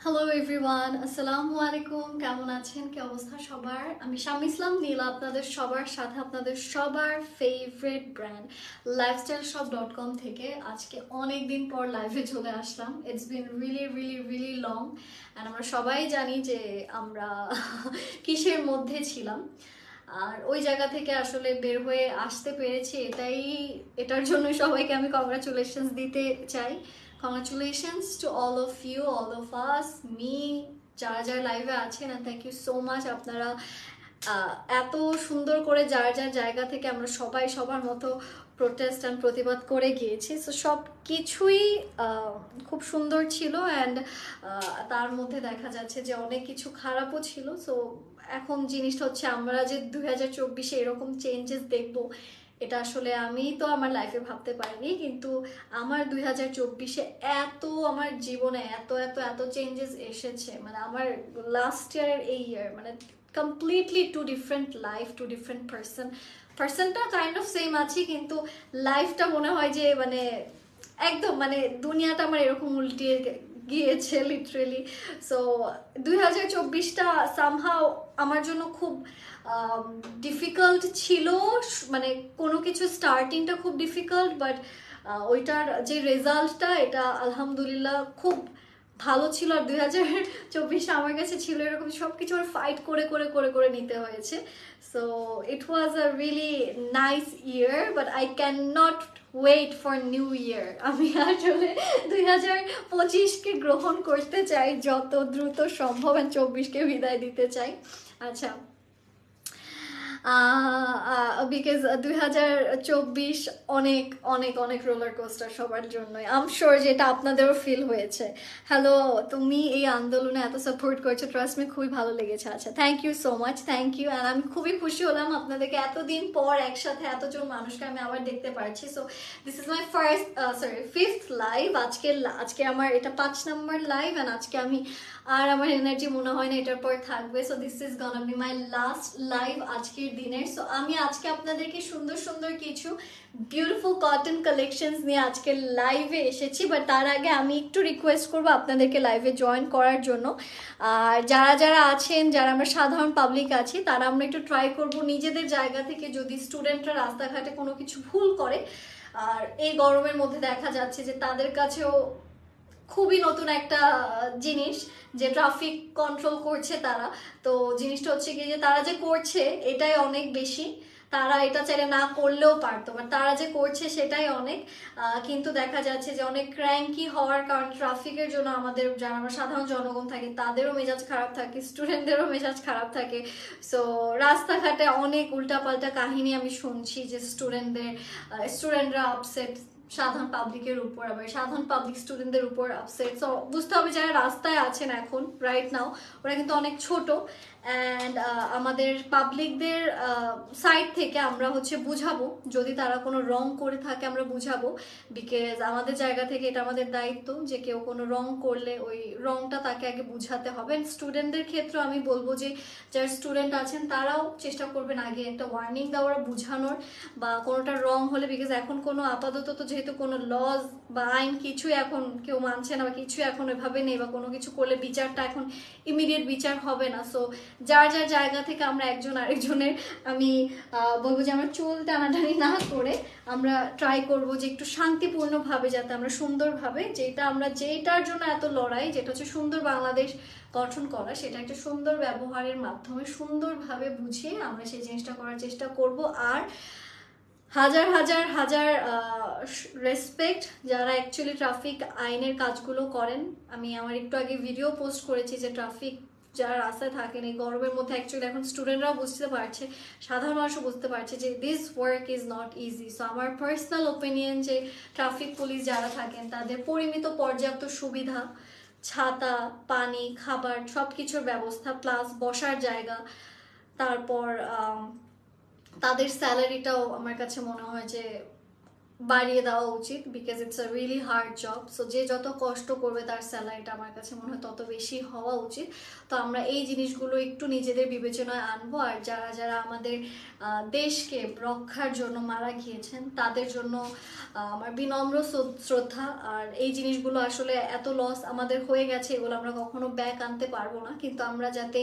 Hello everyone, আসসালামু আলাইকুম। কেমন আছেন? কি অবস্থা সবার? আমি শাম ইসলাম নীলা, আপনাদের সবার সাথে আপনাদের সবার ফেভারিট ব্র্যান্ড lifestyleshop.com থেকে আজকে অনেক দিন পর লাইভে চলে আসলাম। It's been really really really long and আমরা সবাই জানি যে আমরা কিসের মধ্যে ছিলাম, আর ওই জায়গা থেকে আসলে বের হয়ে আসতে পেরেছি, এটার জন্য সবাইকে আমি কংগ্রাচুলেশনস দিতে চাই। Congratulations to all of you, all of us, me, যারা যারা লাইভে আছেন, and thank you so much. আপনারা এত সুন্দর করে যার যার জায়গা থেকে আমরা সবাই সবার মতো প্রোটেস্ট অ্যান্ড প্রতিবাদ করে গিয়েছি। সো সব কিছুই খুব সুন্দর ছিল, অ্যান্ড তার মধ্যে দেখা যাচ্ছে যে অনেক কিছু খারাপও ছিল। সো এখন জিনিসটা হচ্ছে আমরা যে 2024-এ এরকম চেঞ্জেস দেখবো, এটা আসলে আমি তো আমার লাইফে ভাবতে পারিনি, কিন্তু আমার 2024-এ আমার জীবনে এত এত এত চেঞ্জেস এসেছে। মানে আমার লাস্ট ইয়ারের এই ইয়ার মানে completely two different life, two different পার্সনটা কাইন্ড অফ সেম আছি, কিন্তু লাইফটা মনে হয় যে মানে একদম মানে দুনিয়াটা আমার এরকম উল্টিয়ে গিয়েছে লিটারেলি। সো 2024টা সামহাও আমার জন্য খুব ডিফিকাল্ট ছিল। মানে কোনো কিছু স্টার্টিংটা খুব ডিফিকাল্ট, বাট ওইটার যে রেজাল্টটা এটা আলহামদুলিল্লাহ খুব ভালো ছিল। আর 2024 আমার কাছে ছিল এরকম সব কিছু ফাইট করে করে করে করে নিতে হয়েছে। So it was a really nice year, but I can not wait for new year. আমি আসলে 2025-কে গ্রহণ করতে চাই যত দ্রুত সম্ভব, 24-কে বিদায় দিতে চাই। আচ্ছা, বিকজ 2024 অনেক অনেক অনেক রোলার কোস্টার সবার জন্যই। আম শিওর যে এটা আপনাদেরও ফিল হয়েছে। হ্যালো, তুমি এই আন্দোলনে এত সাপোর্ট করছো, ট্রাস্ট মি, খুবই ভালো লেগেছে। আচ্ছা, thank you so much, thank you. And আমি খুবই খুশি হলাম আপনাদেরকে এতদিন পর একসাথে এতজন মানুষকে আমি আবার দেখতে পারছি। So this is my fifth live. আজকে আমার এটা 5 নম্বর লাইভ, অ্যান্ড আজকে আমি আর আমার এনার্জি মনে হয় না এটার পর থাকবে। So this is গনা B my last live আজকের দিনের। সো আমি আজকে আপনাদেরকে সুন্দর সুন্দর কিছু বিউটিফুল কটন কালেকশনস নিয়ে আজকে লাইভে এসেছি, বাট তার আগে আমি একটু রিকোয়েস্ট করবো আপনাদেরকে লাইভে জয়েন করার জন্য। আর যারা যারা আছেন, যারা আমরা সাধারণ পাবলিক আছি, তারা আমরা একটু ট্রাই করব নিজেদের জায়গা থেকে, যদি স্টুডেন্টরা রাস্তাঘাটে কোনো কিছু ভুল করে, আর এই গরমের মধ্যে দেখা যাচ্ছে যে তাদের কাছেও খুবই নতুন একটা জিনিস যে ট্রাফিক কন্ট্রোল করছে তারা। তো জিনিসটা হচ্ছে কি যে তারা যে করছে এটাই অনেক বেশি, তারা এটা চাইলে না করলেও পারতো, বাট তারা যে করছে সেটাই অনেক। কিন্তু দেখা যাচ্ছে যে অনেক ক্র্যাঙ্কি হওয়ার কারণ ট্রাফিকের জন্য আমাদের যারা আমরা সাধারণ জনগণ থাকি তাদেরও মেজাজ খারাপ থাকে, স্টুডেন্টদেরও মেজাজ খারাপ থাকে। সো রাস্তাঘাটে অনেক উল্টাপাল্টা কাহিনী আমি শুনছি যে স্টুডেন্টরা আপসেট সাধারণ পাবলিকের উপর, আবার সাধারণ পাবলিক স্টুডেন্টদের উপর আপসেট। সো বুঝতে হবে যারা রাস্তায় আছেন এখন রাইট নাও, ওরা কিন্তু অনেক ছোট, অ্যান্ড আমাদের পাবলিকদের সাইড থেকে আমরা হচ্ছে বুঝাবো, যদি তারা কোনো রং করে থাকে আমরা বুঝাবো। বিকজ আমাদের জায়গা থেকে এটা আমাদের দায়িত্ব যে কেউ কোনো রং করলে ওই রংটা তাকে আগে বুঝাতে হবে। স্টুডেন্টদের ক্ষেত্রে আমি বলবো যে যারা স্টুডেন্ট আছেন তারাও চেষ্টা করবেন আগে একটা ওয়ার্নিং দেওয়ার, বোঝানোর, বা কোনোটা রং হলে, বিকজ এখন কোনো আপাতত তো যেহেতু কোনো লজ বা আইন কিছুই এখন কেউ মানছে না, বা কিছুই এখন ওইভাবে নেই, বা কোনো কিছু করলে বিচারটা এখন ইমিডিয়েট বিচার হবে না। সো যার যার জায়গা থেকে আমরা একজন আরেকজনের, আমি বলবো যে আমরা চুল টানাটানি না করে আমরা ট্রাই করব যে একটু শান্তিপূর্ণভাবে, যাতে আমরা সুন্দরভাবে, যেটার জন্য এত লড়াই, যেটা হচ্ছে সুন্দর বাংলাদেশ গঠন করা, সেটা একটা সুন্দর ব্যবহারের মাধ্যমে সুন্দরভাবে বুঝিয়ে আমরা সেই জিনিসটা করার চেষ্টা করব। আর হাজার হাজার হাজার রেসপেক্ট যারা অ্যাকচুয়ালি ট্রাফিক আইনের কাজগুলো করেন। আমি আমার একটু আগে ভিডিও পোস্ট করেছি যে ট্রাফিক যারা রাস্তায় থাকেন এই গরমের মধ্যে, অ্যাকচুয়ালি এখন স্টুডেন্টরাও বুঝতে পারছে, সাধারণ মানুষও বুঝতে পারছে যে this work is not easy. So আমার পার্সোনাল ওপিনিয়ন যে ট্রাফিক পুলিশ যারা থাকেন তাদের পরিমিত পর্যাপ্ত সুবিধা, ছাতা, পানি, খাবার, সব কিছুর ব্যবস্থা, প্লাস বসার জায়গা, তারপর তাদের স্যালারিটাও আমার কাছে মনে হয় যে বাড়িয়ে দেওয়া উচিত, because it's a really hard job. So যে যত কষ্ট করবে তার স্যালারিটা আমার কাছে মনে হয় তত বেশি হওয়া উচিত। তো আমরা এই জিনিসগুলো একটু নিজেদের বিবেচনায় আনবো। আর যারা যারা আমাদের দেশকে রক্ষার জন্য মারা গিয়েছেন তাদের জন্য আমার বিনম্র শ্রদ্ধা। আর এই জিনিসগুলো আসলে এত লস আমাদের হয়ে গেছে, এগুলো আমরা কখনো ব্যাক আনতে পারবো না, কিন্তু আমরা যাতে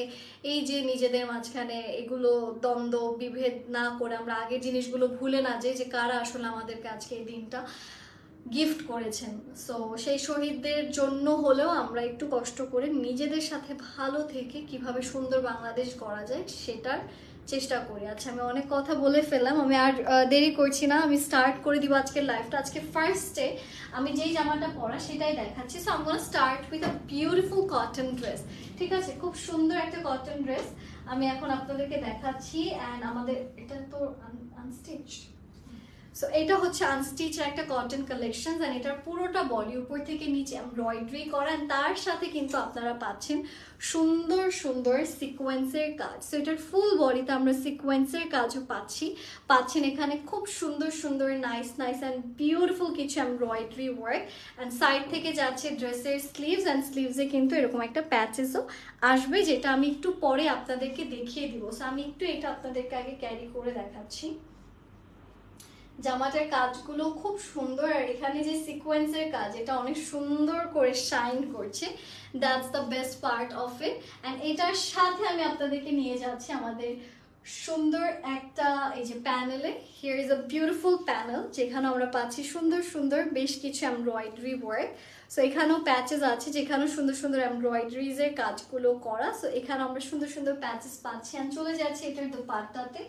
এই যে নিজেদের মাঝখানে এগুলো দ্বন্দ্ব বিভেদ না করে আমরা আগের জিনিসগুলো ভুলে না যাই যে কারা আসলে আমাদেরকে আজকে এই দিনটা গিফট করেছেন। সো সেই শহীদদের জন্য হলেও আমরা একটু কষ্ট করে নিজেদের সাথে ভালো থেকে কিভাবে সুন্দর বাংলাদেশ গড়া যায় সেটার চেষ্টা করি। আচ্ছা, আমি অনেক কথা বলে ফেললাম, আমি আর দেরি করছি না, আমি স্টার্ট করে দিব আজকের লাইফটা। আজকে ফার্স্টে আমি যেই জামাটা পরা সেটাই দেখাচ্ছি। সো আমি গোনা start with a beautiful cotton dress. ঠিক আছে, খুব সুন্দর একটা কটন ড্রেস আমি এখন আপনাদেরকে দেখাচ্ছি। অ্যান্ড আমাদের এটা তো আনস্টিচড, সো এটা হচ্ছে আনস্টিচ একটা কটন কালেকশন। অ্যান্ড এটার পুরোটা বডি উপর থেকে নিচে এমব্রয়ডারি করা, তার সাথে কিন্তু আপনারা পাচ্ছেন সুন্দর সুন্দর সিকোয়েন্সের কাজ। সো এটার ফুল বডিতে আমরা সিকোয়েন্সের কাজও পাচ্ছেন এখানে খুব সুন্দর সুন্দর নাইস নাইস অ্যান্ড বিউটিফুল কিছু এমব্রয়ডারি ওয়ার্ক। অ্যান্ড সাইড থেকে যাচ্ছে ড্রেসের স্লিভস, অ্যান্ড স্লিভসে কিন্তু এরকম একটা প্যাচেসও আসবে, যেটা আমি একটু পরে আপনাদেরকে দেখিয়ে দিব। সো আমি একটু এটা আপনাদেরকে আগে ক্যারি করে দেখাচ্ছি। জামাটার কাজগুলো খুব সুন্দর, আর এখানে যে সিকোয়েন্সের কাজ এটা অনেক সুন্দর করে শাইন করছে। That's the best part of it. And এটার সাথে আমি আপনাদেরকে নিয়ে যাচ্ছি আমাদের সুন্দর একটা এই যে প্যানেলে। Here is a beautiful panel, যেখানে আমরা পাচ্ছি সুন্দর সুন্দর বেশ কিছু এমব্রয়ডারি ওয়ার্ক। সো এখানেও প্যাচেস আছে, যেখানেও সুন্দর সুন্দর এমব্রয়ডারিজের কাজগুলো করা। সো এখানে আমরা সুন্দর সুন্দর প্যাচেস পাচ্ছি। অ্যান্ড চলে যাচ্ছি এটার দোপাট্টাতে।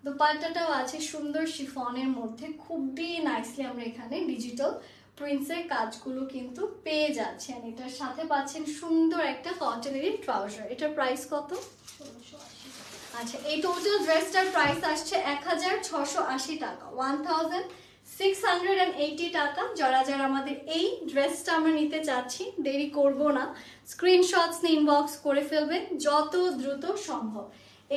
দোপাট্টাটাও আছে সুন্দর শিফনের মধ্যে, খুবই নাইসলি আমরা এখানে ডিজিটাল প্রিন্টসের কাজগুলো কিন্তু পেয়ে যাচ্ছেন। এটার সাথে পাচ্ছেন সুন্দর একটা কটনেরই ট্রাউজার। এটার প্রাইস কত? 1680। আচ্ছা, এই টোটাল ড্রেসটার প্রাইস আসছে 1680 টাকা, 1680 টাকা। যারা যারা আমাদের এই ড্রেসটা আমরা নিতে চাচ্ছি, দেরি করব না, স্ক্রিনশটস নিয়ে ইনবক্স করে ফেলবেন যত দ্রুত সম্ভব।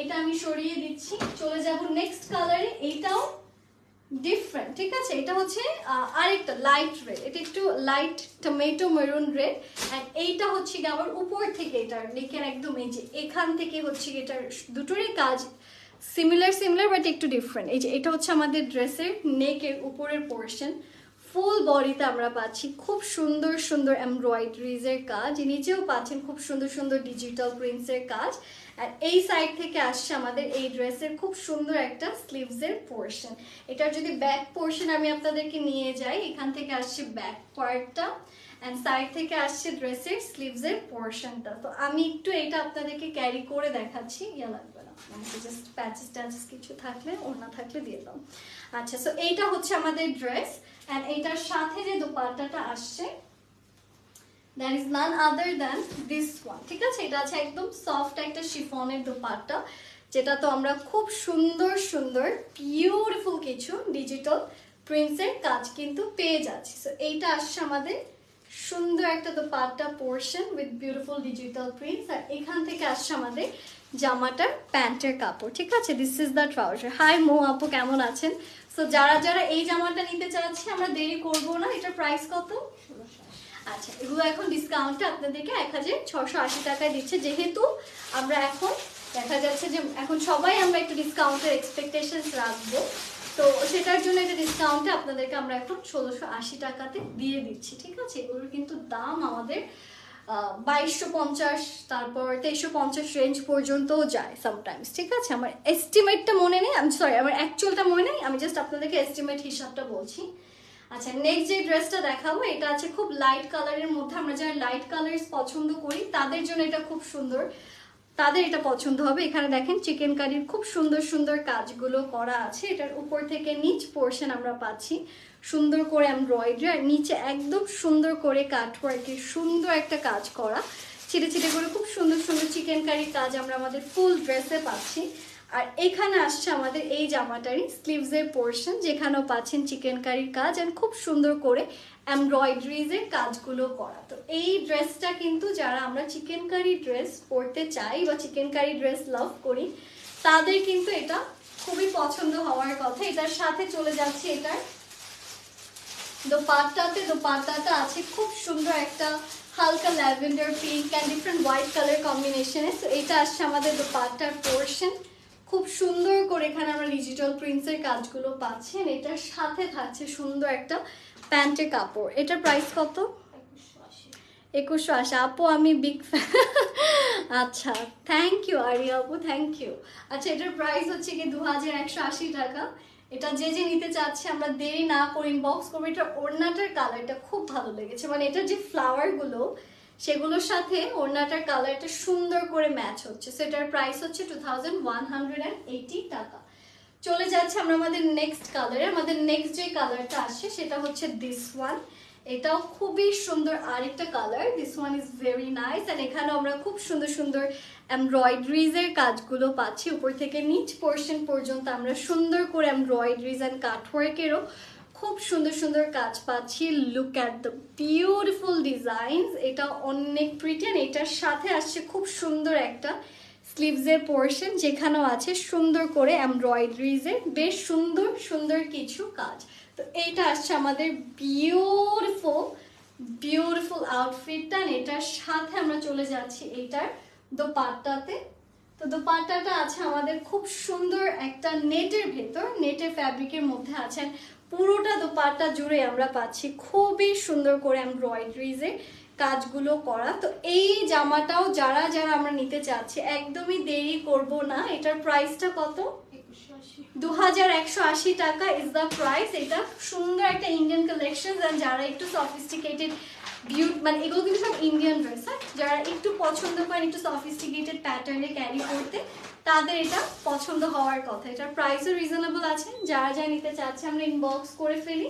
এটা আমি সরিয়ে দিচ্ছি, চলে যাব নেক্সট কালারে। এইটাও ডিফারেন্ট, ঠিক আছে, এটা হচ্ছে আরেকটা লাইট রেড, এটা একটু light tomato maroon red. And এইটা হচ্ছে কি আবার উপর থেকে এটার নেকের একদম এই যে এখান থেকে হচ্ছে এটার দুটোরই কাজ সিমিলার বাট একটু ডিফারেন্ট। এই যে এটা হচ্ছে আমাদের ড্রেসের নেকের উপরের পোর্শন। ফুল বডিতে আমরা পাচ্ছি খুব সুন্দর সুন্দর এমব্রয়ডারিজের কাজ, নিচেও পাচ্ছেন খুব সুন্দর সুন্দর ডিজিটাল প্রিন্টসের কাজ। আর এই সাইড থেকে আসছে আমাদের এই ড্রেসের খুব সুন্দর একটা স্লিভসের পোর্শন। এটার যদি ব্যাক পোর্শন আমি আপনাদেরকে নিয়ে যাই, এখান থেকে আসছে ব্যাক পার্টটা, অ্যান্ড সাইড থেকে আসছে ড্রেসের স্লিভসের পোর্শনটা। তো আমি একটু এটা আপনাদেরকে ক্যারি করে দেখাচ্ছি, ইয়া লাগবে না, আমাকে জাস্ট প্যাচেস ট্যাচেস কিছু থাকলে ওর না থাকলে দিয়ে দাও। আচ্ছা, সো এইটা হচ্ছে আমাদের ড্রেস। অ্যান্ড এইটার সাথে যে দোপাট্টাটা আসছে, that is none other than this one. ঠিক আছে, এটা আছে একদম সফট একটা শিফনের দোপাট্টা, যেটা তো আমরা খুব সুন্দর সুন্দর বিউটিফুল কিছু ডিজিটাল প্রিন্টসের কাজ কিন্তু পেয়ে যাচ্ছি। সো এইটা আসছে আমাদের সুন্দর একটা dupatta portion with beautiful digital prints. আর এখান থেকে আসছে আমাদের জামাটার প্যান্টের কাপড়। ঠিক আছে, this is the trouser. Hi Mo আপু, কেমন আছেন? সো যারা যারা এই জামাটা নিতে চাচ্ছি, আমরা দেরি করবো না। এটার প্রাইস কত? আচ্ছা, এগুলো এখন ডিসকাউন্টে আপনাদেরকে 1680 টাকায় দিচ্ছে, যেহেতু আমরা এখন দেখা যাচ্ছে যে এখন সবাই আমরা একটু ডিসকাউন্টের এক্সপেকটেশনস রাখবো, তো সেটার জন্য এটা ডিসকাউন্টে আপনাদেরকে আমরা এখন 1680 টাকাতে দিয়ে দিচ্ছি। ঠিক আছে, এগুলোর কিন্তু দাম আমাদের 2250, তারপর 2350 রেঞ্জ পর্যন্তও যায় সামটাইমস। ঠিক আছে, আমার এস্টিমেটটা মনে নেই, আমি সরি, আমার অ্যাকচুয়ালটা মনে নেই, আমি জাস্ট আপনাদেরকে এস্টিমেট হিসাবটা বলছি। আচ্ছা, নেক্সট যে ড্রেসটা দেখাবো, এটা আছে খুব লাইট কালারের মধ্যে। আমরা যারা লাইট কালার পছন্দ করি তাদের জন্য এটা খুব সুন্দর, তাদের এটা পছন্দ হবে। এখানে দেখেন চিকেন কারির খুব সুন্দর সুন্দর কাজগুলো করা আছে। এটার উপর থেকে নিচ পোর্শন আমরা পাচ্ছি সুন্দর করে এমব্রয়ডারি, আর নিচে একদম সুন্দর করে কাটওয়ার্কের সুন্দর একটা কাজ করা, ছিটে ছিটে করে খুব সুন্দর সুন্দর চিকেন কারির কাজ আমরা আমাদের ফুল ড্রেসে পাচ্ছি। আর এখানে আসছে আমাদের এই জামাটারই স্লিভসের পোর্শন, যেখানেও পাচ্ছেন চিকেন কারির কাজ আর খুব সুন্দর করে এমব্রয়ডারিজের কাজগুলো করা। তো এই ড্রেসটা কিন্তু যারা আমরা চিকেন কারি ড্রেস পরতে চাই বা চিকেন কারি ড্রেস লাভ করি, তাদের কিন্তু এটা খুবই পছন্দ হওয়ার কথা। এটার সাথে চলে যাচ্ছে এটার দোপাট্টাটা আছে খুব সুন্দর একটা হালকা lavender pink and different white colour কম্বিনেশনে। সো এটা আসছে আমাদের দোপাট্টার পোর্শন। খুব সুন্দর করে এখানে আমরা ডিজিটাল প্রিন্টসের কাজগুলো পাচ্ছি। এটার সাথে থাকছে সুন্দর একটা প্যান্টের কাপড়। এটার প্রাইস কত? 2180। আপু আমি বিগ ফ্যান। আচ্ছা, থ্যাংক ইউ আরিয়া আপু, থ্যাংক ইউ। আচ্ছা, এটার প্রাইস হচ্ছে কি 2180 টাকা। এটা যে নিতে চাচ্ছে আমরা দেরি না করে ইনবক্স করবো। এটা ওড়নাটার কালারটা খুব ভালো লেগেছে, মানে এটার যে ফ্লাওয়ারগুলো সেগুলোর সাথে ওড়নাটার কালারটা সুন্দর করে ম্যাচ হচ্ছে। সো এটার প্রাইস হচ্ছে 2180 টাকা। চলে যাচ্ছে আমরা আমাদের নেক্সট কালারে। আমাদের নেক্সট যে কালারটা আসছে সেটা হচ্ছে দিস ওয়ান। এটাও খুবই সুন্দর আরেকটা colour. This one is very nice. And এখানেও আমরা খুব সুন্দর সুন্দর এমব্রয়ডারিজের কাজগুলো পাচ্ছি। উপর থেকে নিচ পোর্শন পর্যন্ত আমরা সুন্দর করে এমব্রয়ডারিজ অ্যান্ড কাটওয়ার্কেরও খুব সুন্দর সুন্দর কাজ পাচ্ছি। Look at the beautiful designs. এটা অনেক প্রিটি। অ্যান্ড এটার সাথে আসছে খুব সুন্দর একটা স্লিভসের পোর্শন, যেখানেও আছে সুন্দর করে এমব্রয়ডারিজের বেশ সুন্দর সুন্দর কিছু কাজ। তো এইটা আসছে আমাদের বিউটিফুল আউটফিটটা। এটার সাথে আমরা চলে যাচ্ছি এইটার দোপাট্টাতে। তো দোপাট্টাটা আছে আমাদের খুব সুন্দর একটা নেটের ভেতর, নেটের ফ্যাব্রিকের মধ্যে আছেন। পুরোটা দোপাট্টা জুড়ে আমরা পাচ্ছি খুবই সুন্দর করে এমব্রয়ডারিজের কাজগুলো করা। তো এই জামাটাও যারা আমরা নিতে চাচ্ছি একদমই দেরি করব না। এটার প্রাইসটা কত? 2180 টাকা ইজ দ্য প্রাইস। এটা সুন্দর একটা ইন্ডিয়ান কালেকশন। যারা একটু সফিস্টিকেটেড মানে এগুলো কিন্তু সব ইন্ডিয়ান ড্রেস, হ্যাঁ, যারা একটু পছন্দ করেন একটু সফিস্টিকেটেড প্যাটার্নে ক্যারি করতে, তাদের এটা পছন্দ হওয়ার কথা। এটার প্রাইসও রিজনেবল আছে। যারা নিতে চাচ্ছে আমরা ইনবক্স করে ফেলি।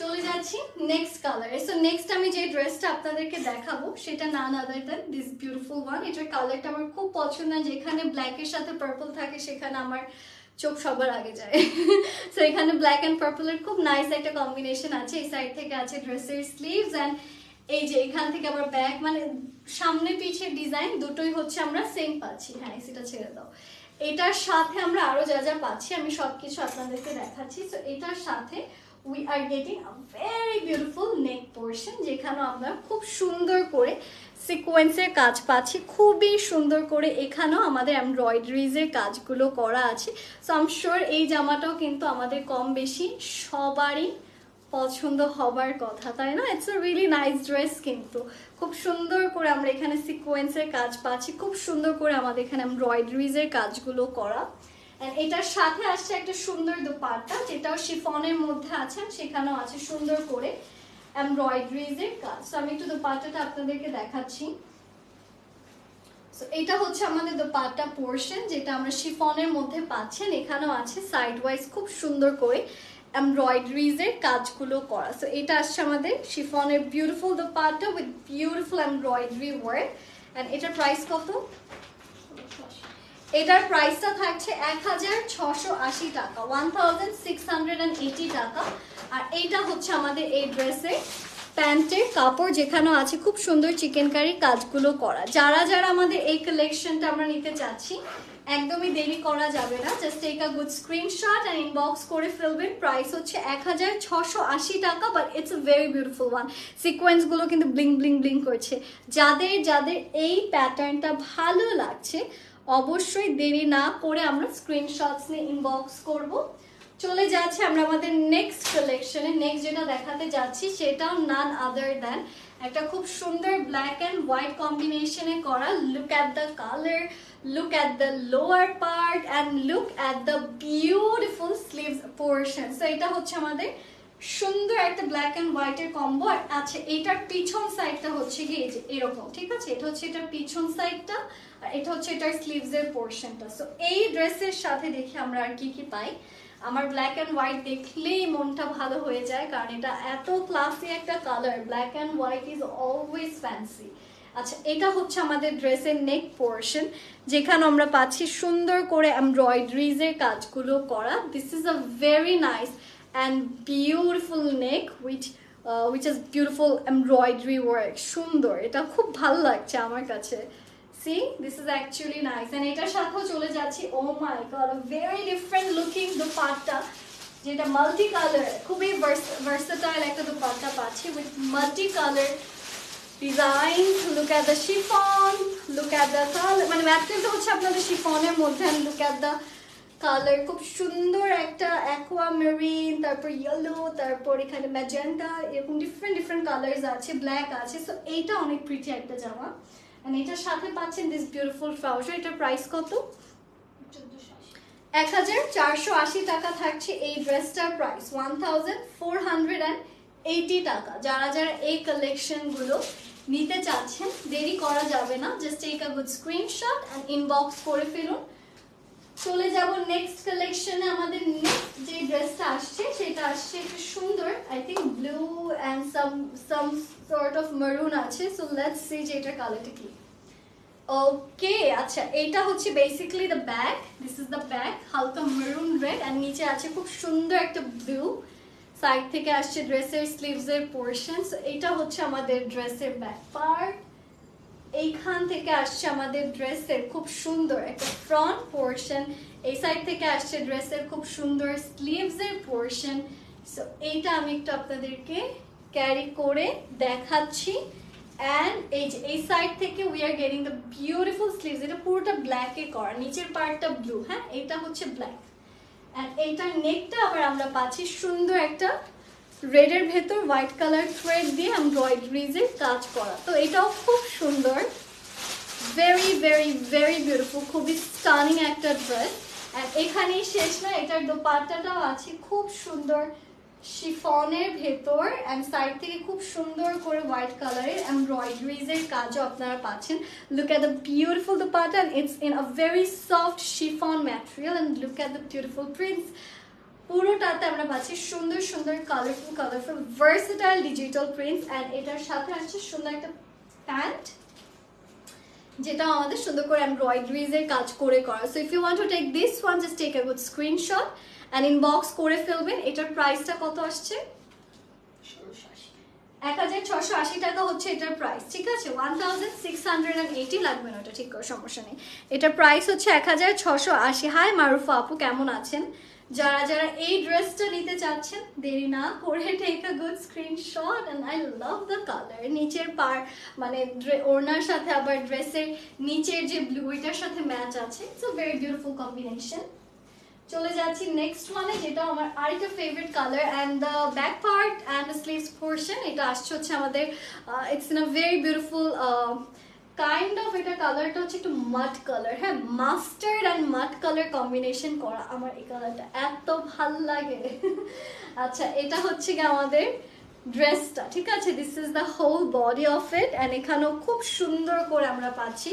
চলে যাচ্ছি নেক্সট কালারে। সো নেক্সট আমি যে ড্রেসটা আপনাদেরকে দেখাবো সেটা none other than this beautiful one. এটার কালারটা আমার খুব পছন্দ। যেখানে ব্ল্যাকের সাথে পার্পল থাকে সেখানে আমার চোখ সবার আগে যায়। সো এখানে ব্ল্যাক অ্যান্ড পার্পলের খুব নাইস একটা কম্বিনেশন আছে। এই সাইড থেকে আছে ড্রেসের স্লিভস অ্যান্ড এই যে এখান থেকে আবার ব্যাক, মানে সামনে পিছের ডিজাইন দুটোই হচ্ছে আমরা সেম পাচ্ছি। হ্যাঁ, সেটা ছেড়ে দাও। এটার সাথে আমরা আরো যা পাচ্ছি আমি সবকিছু আপনাদেরকে দেখাচ্ছি। সো এটার সাথে we are getting a very beautiful neck portion, যেখানে আমরা খুব সুন্দর করে সিকোয়েন্সের কাজ পাচ্ছি। খুবই সুন্দর করে এখানেও আমাদের এমব্রয়ডারিজের কাজগুলো করা আছে। সো আই এম শিওর এই জামাটাও কিন্তু আমাদের কম বেশি সবারই পছন্দ হবার কথা, তাই না? It's a really nice dress. কিন্তু খুব সুন্দর করে আমরা এখানে সিকোয়েন্সের কাজ পাচ্ছি। খুব সুন্দর করে আমাদের এখানে এমব্রয়ডারিজের কাজগুলো করা। এটার সাথে আসছে একটা সুন্দর দোপাট্টা, যেটাও শিফনের মধ্যে আছে। সেখানেও আছে সুন্দর করে এমব্রয়ডারিজের কাজ। সো আমি একটু দোপাট্টাটা আপনাদেরকে দেখাচ্ছি। সো এটা হচ্ছে আমাদের দোপাট্টা পোর্শন, যেটা আমরা শিফনের মধ্যে পাচ্ছেন। এখানেও আছে সাইড ওয়াইজ খুব সুন্দর করে এমব্রয়ডারিজের কাজগুলো করা। সো এটা আসছে আমাদের শিফনের beautiful dupatta with beautiful embroidery work. And এটার প্রাইস কত? এটার প্রাইসটা থাকছে 1680 টাকা, 1680 টাকা। আর এইটা হচ্ছে আমাদের এই ড্রেসের প্যান্টের কাপড়, যেখানেও আছে খুব সুন্দর চিকেন কারি কাজগুলো করা। যারা আমাদের এই কালেকশনটা আমরা নিতে চাচ্ছি একদমই দেরি করা যাবে না। Just take a good screenshot and inbox করে ফেলবেন। প্রাইস হচ্ছে 1680 টাকা, but it's a very beautiful one. সিকোয়েন্সগুলো কিন্তু ব্লিং ব্লিং ব্লিং করছে। যাদের এই প্যাটার্নটা ভালো লাগছে অবশ্যই দেরি না করে আমরা স্ক্রিনশটস নিয়ে ইনবক্স করব। চলে যাচ্ছে আমরা আমাদের নেক্সট কালেকশনে। নেক্সট যেটা দেখাতে যাচ্ছি সেটাও নান আদার দ্যান একটা খুব সুন্দর ব্ল্যাক অ্যান্ড হোয়াইট কম্বিনেশনে করা। Look at the colour, look at the lower part and look at the beautiful sleeves portion. So এটা হচ্ছে আমাদের সুন্দর একটা ব্ল্যাক অ্যান্ড হোয়াইটের কম্বো। আর আছে এটার পিছন সাইডটা হচ্ছে কি এই যে এরকম, ঠিক আছে? এটা হচ্ছে এটার পিছন সাইডটা, আর এটা হচ্ছে এটার স্লিভসের পোর্শনটা। সো এই ড্রেসের সাথে দেখি আমরা আর কি পাই। আমার ব্ল্যাক অ্যান্ড হোয়াইট দেখলেই মনটা ভালো হয়ে যায়, কারণ এটা এত ক্লাসি একটা colour. Black and white is always fancy. আচ্ছা, এটা হচ্ছে আমাদের ড্রেসের নেক পোর্শন, যেখানে আমরা পাচ্ছি সুন্দর করে এমব্রয়ডারিজের কাজগুলো করা। This is a very nice and beautiful neck which is beautiful embroidery work. সুন্দর, এটা খুব ভালো লাগছে আমার কাছে। See, this is actually nice. And এটার সাথেও চলে যাচ্ছি, oh my god, a very different looking dupatta. যেটা মাল্টি কালার, খুবই ভার্সেটাইল একটা দুপাট্টা পাচ্ছি with multi colour design. Look at the chiffon, look at the colour, মানে ম্যাটেরিয়ালটা হচ্ছে আপনাদের শিফনের মধ্যে। And look at the colour, খুব সুন্দর একটা অ্যাকোয়া মেরিন, তারপর ইয়েলো, তারপর এখানে ম্যাজেন্টা, এরকম ডিফারেন্ট কালার্স আছে, ব্ল্যাক আছে। সো এইটা অনেক প্রিটি একটা জামা। এন্ড এটার সাথে পাচ্ছেন দিস বিউটিফুল ট্রাউজার। এটার প্রাইস কত? 1480 টাকা থাকছে এই ড্রেসটার প্রাইস, 1480 টাকা। যারা যারা এই কালেকশনগুলো নিতে চাচ্ছেন দেরি করা যাবে না, just take a good screenshot and inbox করে ফেলুন। চলে যাব নেক্সট কালেকশনে। আমাদের নেক্সট যে ড্রেসটা আসছে সেটা আসছে একটু সুন্দর, I think blue and some sort of মারুন আছে। সো লেটস সি যে এটার কালারটা কি। ওকে, আচ্ছা এটা হচ্ছে basically the back, this is the back, হালকা মেরুন রেড অ্যান্ড নিচে আছে খুব সুন্দর একটা ব্লু। সাইড থেকে আসছে ড্রেসের স্লিভসের পোর্শন। সো এটা হচ্ছে আমাদের ড্রেসের ব্যাক পার্ট। এইখান থেকে আসছে আমাদের ড্রেসের খুব সুন্দর একটা ফ্রন্ট পোর্শন। এই সাইড থেকে আসছে ড্রেসের খুব সুন্দর স্লিভসের পোর্শন। সো এইটা আমি একটু আপনাদেরকে ক্যারি করে দেখাচ্ছি। অ্যান্ড এই যে এই সাইড থেকে we are getting the beautiful sleeves. এটা পুরোটা ব্ল্যাকে করা, নিচের পার্টটা ব্লু, হ্যাঁ এটা হচ্ছে ব্ল্যাক। অ্যান্ড এইটার নেকটা আবার আমরা পাচ্ছি সুন্দর একটা রেডের ভেতর হোয়াইট কালার থ্রেড দিয়ে এমব্রয়ডারিজের কাজ করা। তো এটাও খুব সুন্দর, ভেরি ভেরি ভেরি বিউটিফুল, খুবই স্টানিং একটা ড্রেস। অ্যান্ড এখানেই শেষ না, এটার দোপাট্টাটাও আছে খুব সুন্দর শিফনের ভেতর অ্যান্ড সাইড থেকে খুব সুন্দর করে হোয়াইট কালারের এমব্রয়ডারিজের কাজও আপনারা পাচ্ছেন। Look at the beautiful dupatta, and it's in a very soft chiffon material. And look at the beautiful prints. পুরোটাতে আমরা পাচ্ছি সুন্দর সুন্দর colourful versatile digital prints. And এটার সাথে আসছে সুন্দর একটা প্যান্ট, যেটা আমাদের সুন্দর করে এমব্রয়ডারিজের কাজ করে করা। So if you want to take this one, just take a good screenshot and inbox করে ফেলবেন। এটার প্রাইসটা কত আসছে? 1680 টাকা হচ্ছে এটার প্রাইস, ঠিক আছে? 1680 লাগবে না, ওটা ঠিক করে সমস্যা নেই। এটার প্রাইস হচ্ছে 1680। হাই মারুফা আপু, কেমন আছেন? যারা যারা এই ড্রেসটা নিতে চাচ্ছেন দেরি না করে take a good screenshot. And I love the colour. নিচের মানে ওড়নার সাথে আবার ড্রেসের নিচের যে ব্লু, এটার সাথে ম্যাচ আছে। It's a very beautiful combination. চলে যাচ্ছি নেক্সট ওয়ানে, যেটা আমার আরেকটা favourite colour. And the back part and the sleeves portion, এটা আসছে হচ্ছে আমাদের it's in a very beautiful kind of, এটা কালারটা হচ্ছে একটু মাড কালার, হ্যাঁ মাস্টার্ড অ্যান্ড মাড কালার কম্বিনেশন করা। আমার এই কালারটা এত ভাল লাগে। আচ্ছা এটা হচ্ছে কি আমাদের ড্রেসটা, ঠিক আছে? This is the whole body of it. And এখানেও খুব সুন্দর করে আমরা পাচ্ছি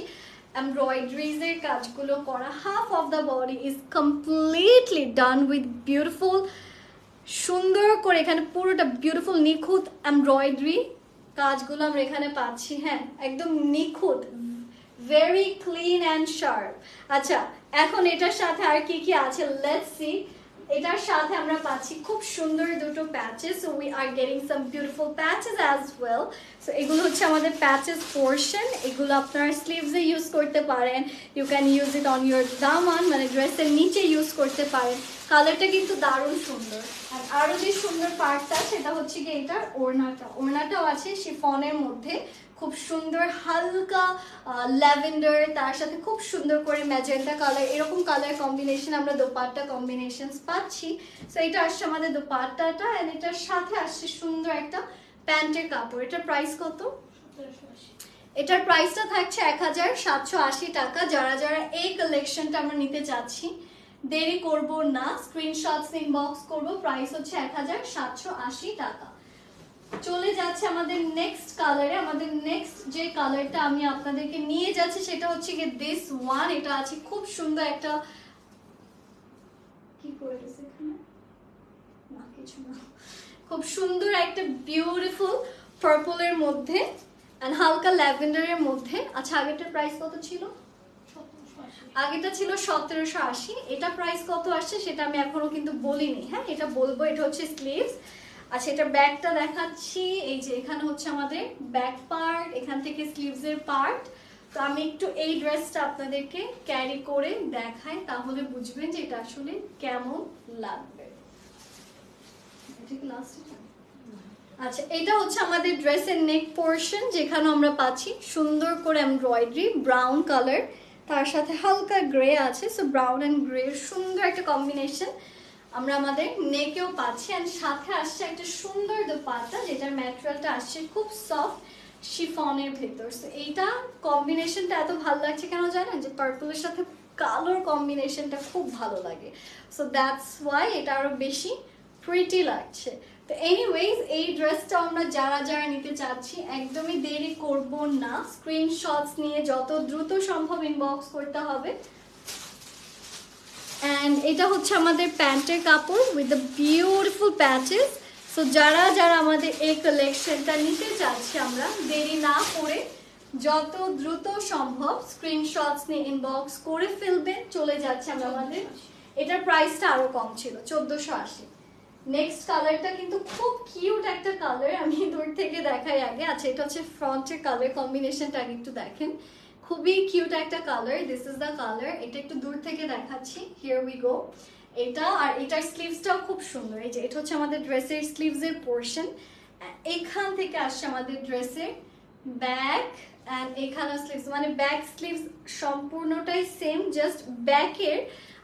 এমব্রয়ডারিজের কাজগুলো করা। Half of the body is completely done with beautiful, সুন্দর করে এখানে পুরোটা বিউটিফুল নিখুঁত এমব্রয়ডারি কাজগুলো আমরা এখানে পাচ্ছি, হ্যাঁ একদম নিখুঁত, ভেরি ক্লিন অ্যান্ড শার্প। আচ্ছা এখন এটার সাথে আর কি কি আছে লেটস সি। এটার সাথে আমরা পাচ্ছি খুব সুন্দর দুটো patches. So we are getting some beautiful patches as well. So এগুলো হচ্ছে আমাদের প্যাচেস পোর্শন। এগুলো আপনারা স্লিভসে ইউজ করতে পারেন, you can use it on your দামান, মানে ড্রেসের নিচে ইউজ করতে পারেন। কালারটা কিন্তু দারুণ সুন্দর। আর আরও যে সুন্দর পার্টটা সেটা হচ্ছে কি এটার ওড়নাটাও আছে শিফনের মধ্যে, খুব সুন্দর হালকা ল্যাভেন্ডার, তার সাথে খুব সুন্দর করে ম্যাজেন্টা কালার, এরকম কালার কম্বিনেশন আমরা দোপাট্টা কম্বিনেশনস পাচ্ছি। সো এটা আসছে আমাদের দোপাট্টাটা। অ্যান্ড এটার সাথে আসছে সুন্দর একটা প্যান্টের কাপড়। এটার প্রাইস কত? এটার প্রাইসটা থাকছে 1780 টাকা। যারা যারা এই কালেকশনটা আমরা নিতে চাচ্ছি দেরি করব না, স্ক্রিনশটস ইনবক্স করব। প্রাইস হচ্ছে 1780 টাকা। চলে যাচ্ছে আমাদের নেক্সট কালারে। আমাদের নেক্সট যে কালারটা আমি আপনাদেরকে নিয়ে যাচ্ছি সেটা হচ্ছে কি দিস ওয়ান। এটা আছে খুব সুন্দর একটা, কি করে গেছে এখানে, না কিছু না, খুব সুন্দর একটা বিউটিফুল পার্পলের মধ্যে এন্ড হালকা ল্যাভেন্ডারের মধ্যে। আচ্ছা আগেরটার প্রাইস কত ছিল? আগেটা ছিল 1780। এটা প্রাইস কত আসছে সেটা আমি এখনো কিন্তু বলিনি, হ্যাঁ এটা বলবো। এটা হচ্ছে স্লিভস। আচ্ছা এটা ব্যাকটা দেখাচ্ছি। এই যে এখানে হচ্ছে আমাদের ব্যাক পার্ট, এখান থেকে স্লিভসের পার্ট। তো আমি একটু এই ড্রেসটা আপনাদেরকে ক্যারি করে দেখাই, তাহলে বুঝবেন যে এটা আসলে কেমন লাগবে। এটা কি লাস্ট? আচ্ছা, এটা হচ্ছে আমাদের ড্রেসের নেক পোর্শন, যেখানে আমরা পাচ্ছি সুন্দর করে এমব্রয়ডারি ব্রাউন কালার, তার সাথে হালকা গ্রে আছে। সো ব্রাউন অ্যান্ড গ্রে সুন্দর একটা কম্বিনেশন আমরা আমাদের নেকেও পাচ্ছি। অ্যান্ড সাথে আসছে একটা সুন্দর দোপাট্টা, যেটার ম্যাটেরিয়ালটা আসছে খুব সফট শিফনের ভেতর। সো এইটা কম্বিনেশনটা এত ভালো লাগছে কেন জানেন, যে পার্পলের সাথে কালোর কম্বিনেশনটা খুব ভালো লাগে। সো দ্যাটস ওয়াই এটা আরো বেশি প্রিটি লাগছে। তো এনিওয়েজ, এই ড্রেসটা আমরা যারা যারা নিতে চাচ্ছি একদমই দেরি করব না, স্ক্রিনশটস নিয়ে যত দ্রুত সম্ভব ইনবক্স করতে হবে। অ্যান্ড এটা হচ্ছে আমাদের প্যান্টের কাপড় with the beautiful patches. So যারা যারা আমাদের এই কালেকশনটা নিতে চাচ্ছি, আমরা দেরি না করে যত দ্রুত সম্ভব স্ক্রিনশটস নিয়ে ইনবক্স করে ফেলবেন। চলে যাচ্ছে আমরা আমাদের, এটার প্রাইসটা আরো কম ছিল 1480। নেক্সট কালারটা কিন্তু খুব কিউট একটা কালার, আমি দূর থেকে দেখাই আগে। আচ্ছা, এটা হচ্ছে ফ্রন্টের কালার কম্বিনেশনটা আগে একটু দেখেন, খুবই কিউট একটা colour. This is the colour, এটা একটু দূর থেকে দেখাচ্ছি। Here we go. এটা আর এটার স্লিভসটাও খুব সুন্দর। এই যে এটা হচ্ছে আমাদের ড্রেসের স্লিভসের পোর্শন, এখান থেকে আসছে আমাদের ড্রেসের ব্যাক, অ্যান্ড এখানে স্লিভস, মানে ব্যাক স্লিভস সম্পূর্ণটাই সেম, জাস্ট ব্যাকের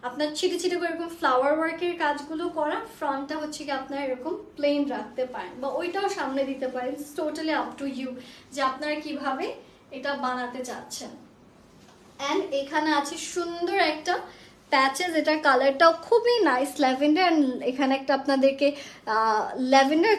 আপনার ছিটে ছিটে করে এরকম ফ্লাওয়ার ওয়ার্কের কাজগুলো করা। ফ্রন্টটা হচ্ছে কি আপনার এরকম প্লেন রাখতে পারেন, বা ওইটাও সামনে দিতে পারেন। টোটালি আপ টু ইউ যে আপনারা কিভাবে এটা বানাতে চাচ্ছেন। অ্যান্ড এখানে আছে সুন্দর একটা প্যাচেস, এটার কালারটাও খুবই নাইস ল্যাভেন্ডার। অ্যান্ড এখানে একটা আপনাদেরকে ল্যাভেন্ডার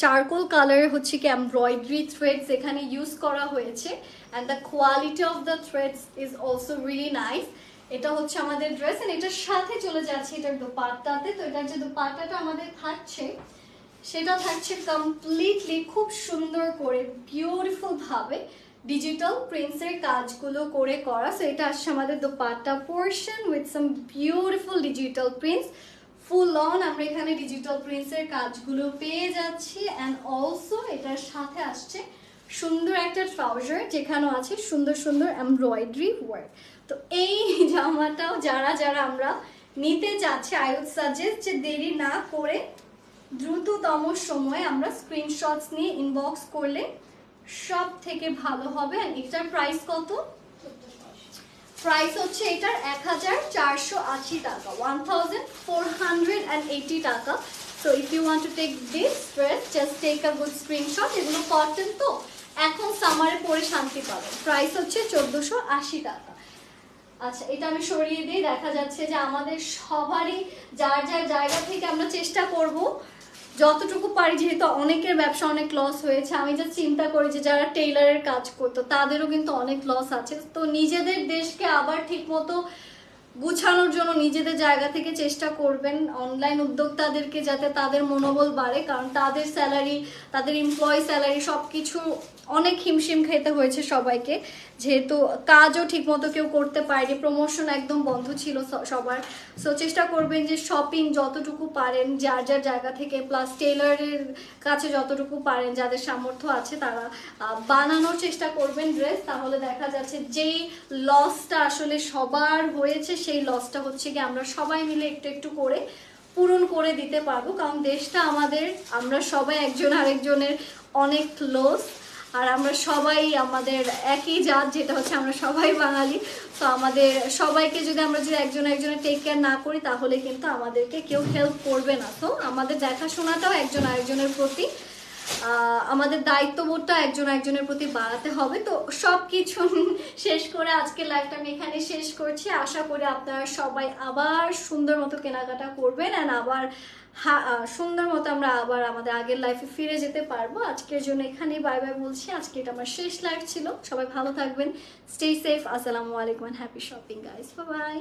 চারকোল কালার হচ্ছে কি এমব্রয়ডারি থ্রেডস এখানে ইউজ করা হয়েছে। And the quality of the threads is also really nice. এটা হচ্ছে আমাদের ড্রেস, এন্ড এটার সাথে চলে যাচ্ছে এটার দোপাট্টাতে। তো এটার যে দোপাট্টাটা আমাদের থাকছে, সেটা থাকছে কমপ্লিটলি খুব সুন্দর করে বিউটিফুল ভাবে ডিজিটাল প্রিন্টসের কাজগুলো করে করা। সো এটা আসছে আমাদের dupatta portion with some beautiful digital prints. Full on আমরা এখানে ডিজিটাল প্রিন্টসের কাজগুলো পেয়ে যাচ্ছি। অ্যান্ড অলসো এটার সাথে আসছে সুন্দর একটা ট্রাউজার, যেখানেও আছে সুন্দর সুন্দর এমব্রয়ডারি ওয়ার্ক। তো এই জামাটাও যারা যারা আমরা নিতে চাচ্ছি, আই উড সাজেস্ট যে দেরি না করে দ্রুততম সময়ে আমরা স্ক্রিনশটস নিয়ে ইনবক্স করলে সব থেকে ভালো হবে। এটার প্রাইস কত? প্রাইস হচ্ছে এটার 1480 টাকা, 1480 টাকা। So if you want to take this dress, just take a good screenshot. এগুলো কটন, তো এখন সামারে পরে শান্তি পাবেন। প্রাইস হচ্ছে 1480 টাকা। আচ্ছা, এটা আমি সরিয়ে দিই, দেখা যাচ্ছে যে আমাদের সবারই যার যার জায়গা থেকে আমরা চেষ্টা করব যতটুকু পারি, যেহেতু অনেকের ব্যবসা অনেক লস হয়েছে। আমি যা চিন্তা করি যে যারা টেইলারের কাজ করতো তাদেরও কিন্তু অনেক লস আছে। তো নিজেদের দেশকে আবার ঠিক মতো গুছানোর জন্য নিজেদের জায়গা থেকে চেষ্টা করবেন অনলাইন উদ্যোক্তাদেরকে, যাতে তাদের মনোবল বাড়ে। কারণ তাদের স্যালারি, তাদের এমপ্লয়ি স্যালারি সব কিছু অনেক হিমশিম খেতে হয়েছে সবাইকে, যেহেতু কাজও ঠিকমতো কেউ করতে পারেনি, প্রমোশন একদম বন্ধ ছিল সবার। সো চেষ্টা করবেন যে শপিং যতটুকু পারেন যার যার জায়গা থেকে, প্লাস টেইলারের কাছে যতটুকু পারেন, যাদের সামর্থ্য আছে তারা বানানোর চেষ্টা করবেন ড্রেস। তাহলে দেখা যাচ্ছে যেই লসটা আসলে সবার হয়েছে, সেই লসটা হচ্ছে কি আমরা সবাই মিলে একটু একটু করে পূরণ করে দিতে পারবো। কারণ দেশটা আমাদের, আমরা সবাই একজন আরেকজনের অনেক ক্লোজ, আর আমরা সবাই আমাদের একই জাত, যেটা হচ্ছে আমরা সবাই বাঙালি। তো আমাদের সবাইকে যদি আমরা যদি একজন একজনের টেক কেয়ার না করি, তাহলে কিন্তু আমাদেরকে কেউ হেল্প করবে না। তো আমাদের দেখাশোনাটাও একজন আরেকজনের প্রতি, আমাদের দায়িত্ববোধটা একজন একজনের প্রতি বাড়াতে হবে। তো সব কিছু শেষ করে আজকে লাইভটা আমি এখানে শেষ করছি। আশা করি আপনারা সবাই আবার সুন্দর মতো কেনাকাটা করবেন, অ্যান্ড আবার সুন্দর মতো আমরা আবার আমাদের আগের লাইফে ফিরে যেতে পারবো। আজকের জন্য এখানেই বাই বাই বলছি। আজকে এটা আমার শেষ লাইভ ছিল। সবাই ভালো থাকবেন, স্টে সেফ, আসসালামু আলাইকুম, happy shopping guys, bye bye.